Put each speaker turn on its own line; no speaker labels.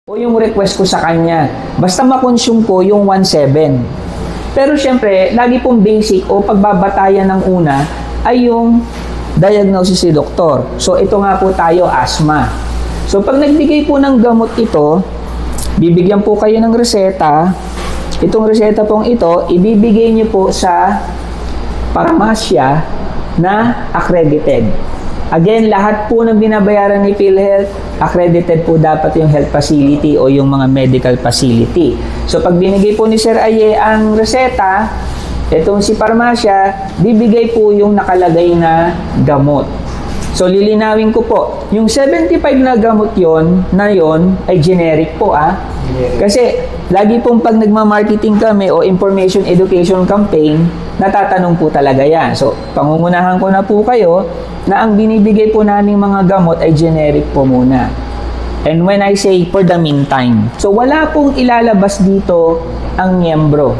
O yung request ko sa kanya. Basta makonsume ko yung 1.7. Pero syempre, lagi pong basic o pagbabatayan ng una ay yung diagnosis ni doktor. So ito nga po tayo, asthma. So pag nagbigay po ng gamot ito, bibigyan po kayo ng reseta. Itong reseta pong ito, ibibigay niyo po sa parmasya na accredited. Again, lahat po ng binabayaran ni PhilHealth, accredited po dapat yung health facility o yung mga medical facility. So pag binigay po ni Sir Aye ang reseta, itong si parmasya, bibigay po yung nakalagay na gamot. So lilinawin ko po, yung 75 na gamot yon ay generic po Kasi lagi pong pag nagma-marketing kami o information education campaign, natatanong po talaga yan. So pangungunahan ko na po kayo na ang binibigay po naming mga gamot ay generic po muna. And when I say for the meantime, so wala pong ilalabas dito ang miyembro.